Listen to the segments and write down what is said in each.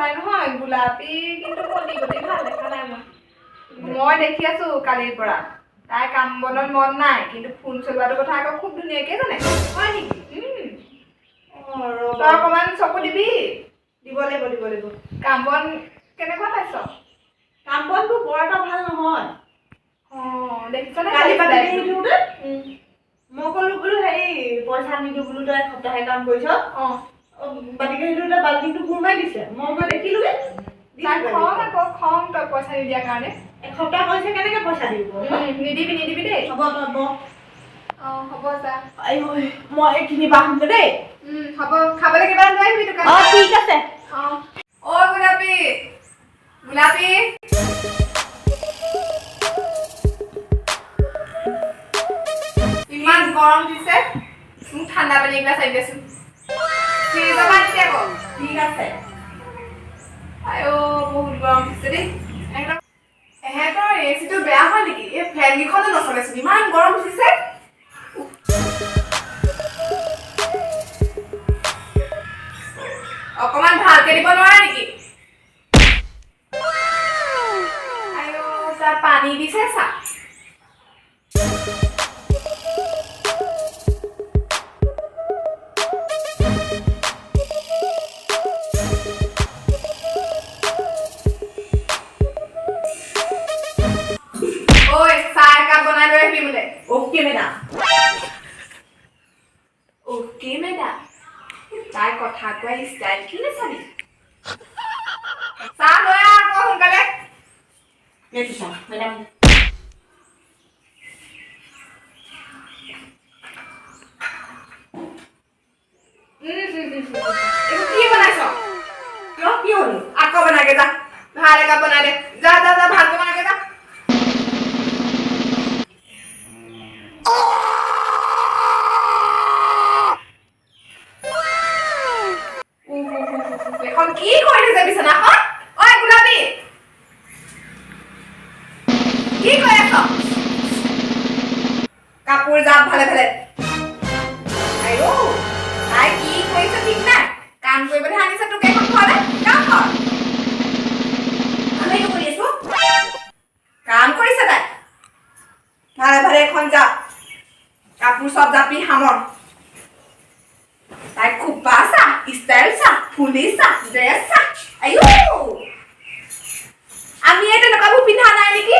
নাই নহয় গোলাপী কিন্তু মনি গতি ভাল দেখা নাই মই দেখি আছো কালিৰ পৰা তাই কাম বনত মন নাই কিন্তু ফোন চলোৱাটো কথা আকৌ খুব ধুনীয়াকে জানে হয় নেকি তই অকমান চকু দিবি দিব লাগিব কাম বন কেনেকুৱা পাইছ কাম বনটো বৰ এটা ভাল নহয় দেখিছনে কালি পাতি দিওঁতে মই ক'লো বোলো হেৰি পইচা নিদিওঁ বোলো তই এসপ্তাহে কাম কৰিছ বাতিকে সেইটো বাল্টিংটো ঘূৰাই দিছে মই গৈ দেখিলোগে খং তই পইচা নিদিয়াৰ কাৰণে এসপ্তাহ কৈছে কেনেকে পইচা দিব নিদিবি দেই হ'ব হ'ব যা মই এইখিনি বাহুমগে দেই হ'ব খাবলৈ কিবা লৈ আহিবি দোকান ঠিক আছে গোলাপী ইমান গৰম দিছে মোক ঠাণ্ডা পানী এগিলাছ আনি দেচোন ফ্ৰিজৰ পানী দে আকৌ ঠিক আছে বহুত গৰম দিছে দেই এহেঁতৰ এচিটো বেয়া হয় নেকি এই ফেন কেইখনো নচলেচোন ইমান গৰম উঠিছে অকমান ভালকে দিব নোৱাৰা নেকি তাৰ পানী দিছে চা ओके मैडम ताई कथा कोई स्टाइल की ने सनी सा लोया को हुनकले ये सा मैडम ये की बनाइছো क्यों की होल आको बना के जा भाले का बना दे जा भाग के बना के जा এখন কি কৰি দিছে বিছনাখন ওই গোলাপী কি কৰি আছ কাপোৰ জাপ ভালে আইও তাই কি কৰিছে ঠিক নাই কাম কৰিবলৈ আনিছে তোক এখন ঘৰলে কাম কৰ আমি কি কৰি আছো কাম কৰিছে তাই ভালে এখন জাপ কাপোৰ সব জাপি হামৰ তাই খুব পাসা স্টাইল সা ফুলি সা ড্রেস সা আইও আমি এটা নকাবু পিন্ধা নাই নেকি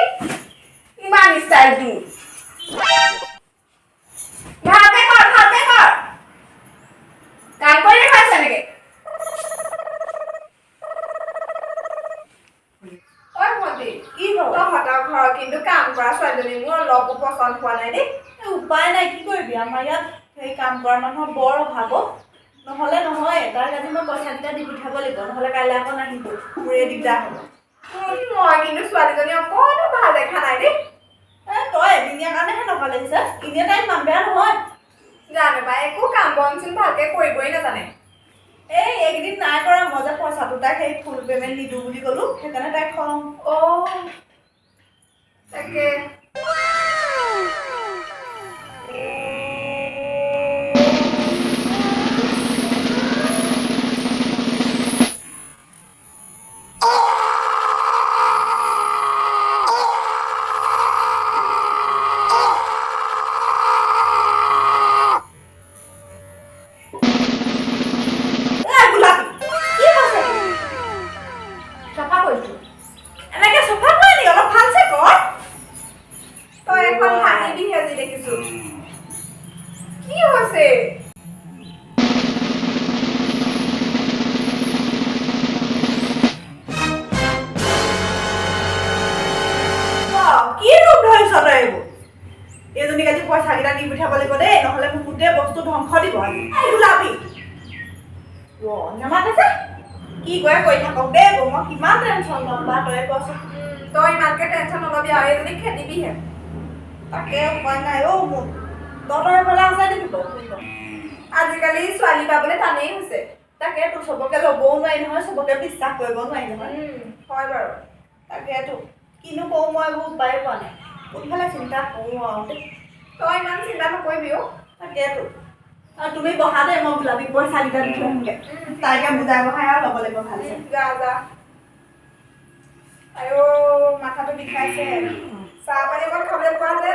ইমান স্টাইল দু ভাবে কর কাম কৰি খাইছ নেকি ওই মতি কি হল তহঁতৰ ঘৰ কিন্তু কাম কৰা ছোৱালীজনী মোৰ লগ পছন্দ হোৱা নাই দেই উপায় নাই কি কৰিবি আমাৰ ইয়াত সেই কাম কৰা মানুহৰ বৰ অভাৱ নহলে নহয় তাৰ আজি মই পইচা দিটা দি পঠাব লাগিব নহলে কাইলৈ আকৌ নাহিব মোৰে দিগদাৰ হ'ব মই কিন্তু ছোৱালীজনী অকণো ভাল দেখা নাই দেই তই এদিনীয়া কাৰণেহে নকলে দিছা এনে তাই ইমান বেয়া নহয় জানে পাই একো কাম বনচোন ভালকে কৰিবই নাজানে এইকেইদিন নাই কৰা মই যে পইচাটো তাক সেই ফুল পেমেণ্ট নিদিওঁ বুলি ক'লো সেইকাৰণে তাইক খং তাকে এজনীক আজি পইচা কেইটা দি পঠাব লাগিব দেই নহলে মোক গোটেই বস্তু ধ্বংস দিব গোলাপী নেমাতেছে কি কয় কৈ থাকক দেই মই কিমান টেনশ্যন ল'ম বা তই কচোন তই ইমানকে টেনশ্যন নলবি আৰু এজনীক খেদিবিহে তাকে উপায় নাই মোৰ তহঁতৰ এফালে আছে নেকি আজিকালি ছোৱালী পাবলৈ টানেই হৈছে তাকেতো চবকে ল'বও নোৱাৰি নহয় চবকে বিশ্বাস কৰিব নোৱাৰি নহয় হয় বাৰু তাকেতো কিনো কওঁ মই এইবোৰ উপায় পোৱা নাই কোনফালে চিন্তা কৰোঁ আৰু তই ইমান চিন্তা নকৰিবি তাকেতো তুমি বহা দে মই ওলাবি পইচা কেইটা দি থৈ আহোঁগে তাইকে বুজাই বহাই আৰু ল'ব লাগিব ভালছে যা যা আইও মাথাটো বিষাইছে চাহ পানী অকণ খাবলৈ পোৱা হ'লে